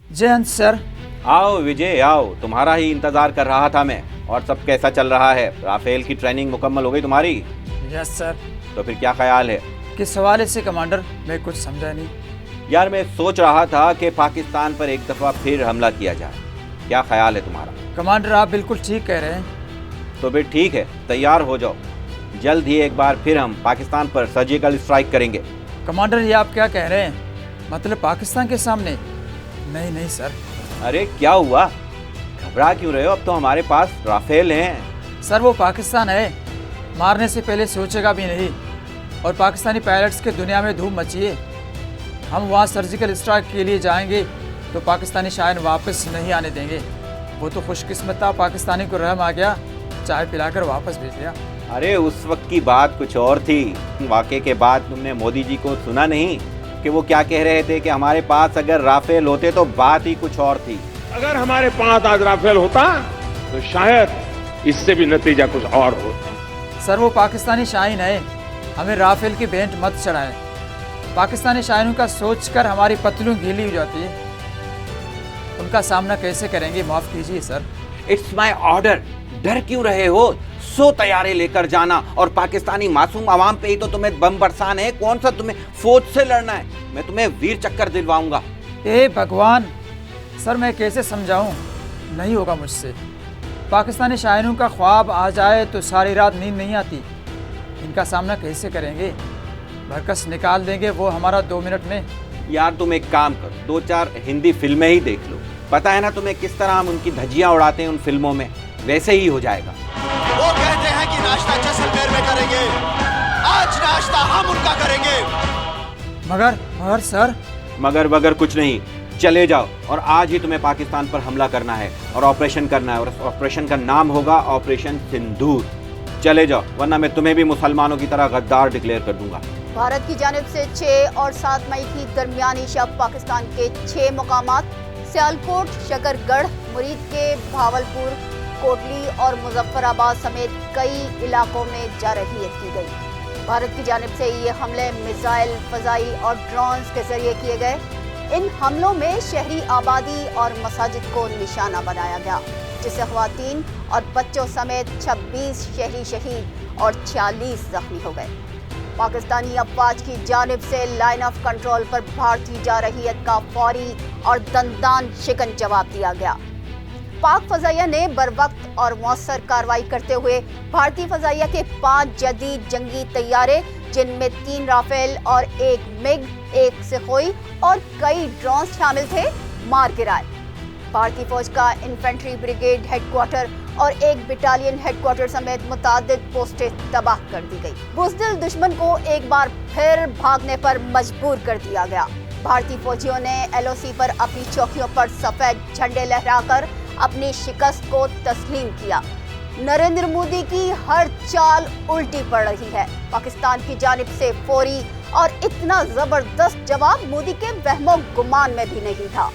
जय हिंद सर। आओ विजय आओ, तुम्हारा ही इंतजार कर रहा था मैं। और सब कैसा चल रहा है? राफेल की ट्रेनिंग मुकम्मल हो गई तुम्हारी? Yes sir. तो फिर क्या ख्याल है? किस हवाले से कमांडर, मैं कुछ समझा नहीं। यार मैं सोच रहा था कि पाकिस्तान पर एक दफ़ा फिर हमला किया जाए। क्या ख्याल है तुम्हारा? कमांडर आप बिल्कुल ठीक कह रहे हैं। तो फिर ठीक है, तैयार हो जाओ। जल्द ही एक बार फिर हम पाकिस्तान पर सर्जिकल स्ट्राइक करेंगे। कमांडर ये आप क्या कह रहे हैं? मतलब पाकिस्तान के सामने? नहीं नहीं सर। अरे क्या हुआ, घबरा क्यों रहे हो? अब तो हमारे पास राफेल हैं। सर वो पाकिस्तान है, मारने से पहले सोचेगा भी नहीं। और पाकिस्तानी पायलट्स के दुनिया में धूम मची है। हम वहाँ सर्जिकल स्ट्राइक के लिए जाएंगे तो पाकिस्तानी शायद वापस नहीं आने देंगे। वो तो खुशकिस्मत था, पाकिस्तानी को रहम आ गया, चाय पिलाकर वापस भेज दिया। अरे उस वक्त की बात कुछ और थी। वाक़े के बाद तुमने मोदी जी को सुना नहीं कि वो क्या कह रहे थे कि हमारे पास अगर राफेल होते तो बात ही कुछ और थी। अगर हमारे पास आज राफेल होता तो शायद इससे भी नतीजा कुछ और होता। सर वो पाकिस्तानी शाहीन है, हमें राफेल की भेंट मत चढ़ाएं। पाकिस्तानी शाहीनों का सोचकर हमारी पतलून गीली हो जाती है। उनका सामना कैसे करेंगे? माफ़ कीजिए सर। It's my order. डर क्यों रहे हो? 100 तैयारे लेकर जाना और पाकिस्तानी मासूम आवाम पे ही तो तुम्हें बम बरसाना है। कौन सा तुम्हें फौज से लड़ना है? मैं तुम्हें वीर चक्कर दिलवाऊंगा। ए भगवान, सर मैं कैसे समझाऊं? नहीं होगा मुझसे। पाकिस्तानी शाहीनों का ख्वाब आ जाए तो सारी रात नींद नहीं आती। इनका सामना कैसे करेंगे? भरकस निकाल देंगे वो हमारा 2 मिनट में। यार तुम एक काम करो, 2-4 हिंदी फिल्में ही देख लो। पता है ना तुम्हें किस तरह हम उनकी धज्जियां उड़ाते हैं उन फिल्मों में, वैसे ही हो जाएगा। वो कहते हैं कि नाश्ता जैसलमेर में करेंगे, आज नाश्ता हम उनका करेंगे। मगर सर। मगर वगर कुछ नहीं, चले जाओ और आज ही तुम्हें पाकिस्तान पर हमला करना है और ऑपरेशन करना है। और उस ऑपरेशन का नाम होगा ऑपरेशन सिंदूर। चले जाओ, वरना मैं तुम्हें भी मुसलमानों की तरह गद्दार डिक्लेयर कर दूंगा। भारत की जानिब से 6 और 7 मई की दरमियानी शब पाकिस्तान के 6 मुकामात सियालकोट, शकरगढ़, मुरीद के भावलपुर, कोटली और मुजफ्फराबाद समेत कई इलाकों में जारहियत की गई। भारत की जानिब से ये हमले मिसाइल, फजाई और ड्रोन्स के जरिए किए गए। इन हमलों में शहरी आबादी और मसाजिद को निशाना बनाया गया, जिससे ख्वातीन और बच्चों समेत 26 शहरी शहीद और 46 जख्मी हो गए। पाकिस्तानी अफवाज की जानिब से लाइन ऑफ कंट्रोल पर भारतीय जारहियत का फौरी और दंदान शिकन जवाब दिया गया। पाक फजाइया ने बरवक्त और मौसर कार्रवाई करते हुए भारतीय फजाइया के 5 जदीद जंगी तैयारे, जिनमें 3 राफेल और 1 मिग, 1 सिखोई और कई ड्रोन शामिल थे, मार गिराए। भारतीय फौज का इन्फेंट्री ब्रिगेड हेडक्वार्टर और 1 बटालियन हेडक्वार्टर समेत मुतादिद पोस्टें तबाह कर दी गई। बुज़दिल दुश्मन को एक बार फिर भागने पर मजबूर कर दिया गया। भारतीय फौजियों ने LOC पर अपनी चौकियों पर सफेद झंडे लहराकर अपनी शिकस्त को तस्लीम किया। नरेंद्र मोदी की हर चाल उल्टी पड़ रही है। पाकिस्तान की जानिब से फौरी और इतना जबरदस्त जवाब मोदी के वहमो गुमान में भी नहीं था।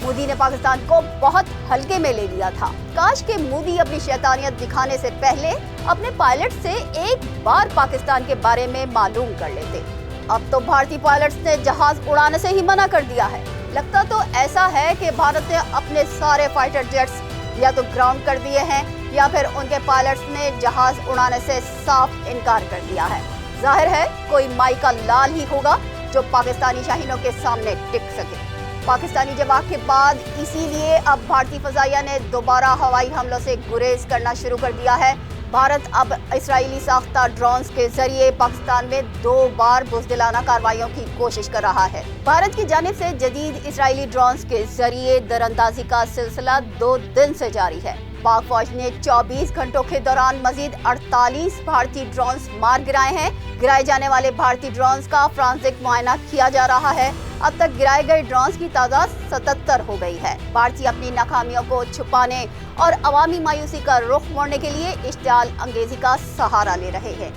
मोदी ने पाकिस्तान को बहुत हल्के में ले लिया था। काश के मोदी अपनी शैतानियत दिखाने से पहले अपने पायलट से एक बार पाकिस्तान के बारे में मालूम कर लेते। अब तो भारतीय पायलट्स ने जहाज उड़ाने से ही मना कर दिया है। लगता तो ऐसा है कि भारत ने अपने सारे फाइटर जेट्स या तो ग्राउंड कर दिए हैं या फिर उनके पायलट्स ने जहाज उड़ाने से साफ इनकार कर दिया है। जाहिर है कोई माई का लाल ही होगा जो पाकिस्तानी शाहीनों के सामने टिक सके। पाकिस्तानी जवाब के बाद इसीलिए अब भारतीय फजाइया ने दोबारा हवाई हमलों से गुरेज करना शुरू कर दिया है। भारत अब इजरायली साख्ता ड्रोन्स के जरिए पाकिस्तान में 2 बार बुज़दिलाना कार्रवाइयों की कोशिश कर रहा है। भारत की जानिब से जदीद इजरायली ड्रोन्स के जरिए दरअंदाजी का सिलसिला 2 दिन से जारी है। पाक फौज ने 24 घंटों के दौरान मजीद 48 भारतीय ड्रोन्स मार गिराए हैं। गिराए जाने वाले भारतीय ड्रोन्स का फोरेंसिक मुआयना किया जा रहा है। अब तक गिराए गए ड्रोन्स की तादाद 77 हो गई है। भारतीय अपनी नाकामियों को छुपाने और अवामी मायूसी का रुख मोड़ने के लिए इश्तियाल अंगेजी का सहारा ले रहे हैं।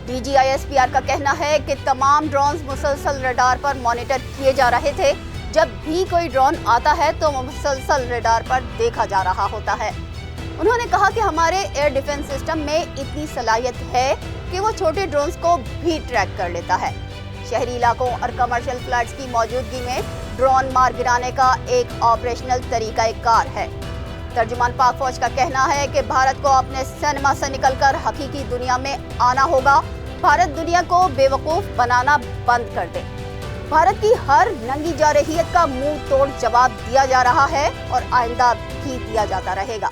DGISPR का कहना है कि तमाम ड्रोन्स मुसलसल रडार पर मॉनिटर किए जा रहे थे। जब भी कोई ड्रोन आता है तो मुसलसल रडार पर देखा जा रहा होता है। उन्होंने कहा कि हमारे एयर डिफेंस सिस्टम में इतनी सलाहियत है कि वो छोटे ड्रोन्स को भी ट्रैक कर लेता है। शहरी इलाकों और कमर्शियल फ्लैट्स की मौजूदगी में ड्रोन मार गिराने का एक ऑपरेशनल तरीकाकार है। तर्जुमान पाक फौज का कहना है कि भारत को अपने सिनेमा से निकलकर हकीकी दुनिया में आना होगा। भारत दुनिया को बेवकूफ बनाना बंद कर दे। भारत की हर नंगी जारहियत का मुंह तोड़ जवाब दिया जा रहा है और आइंदा भी दिया जाता रहेगा।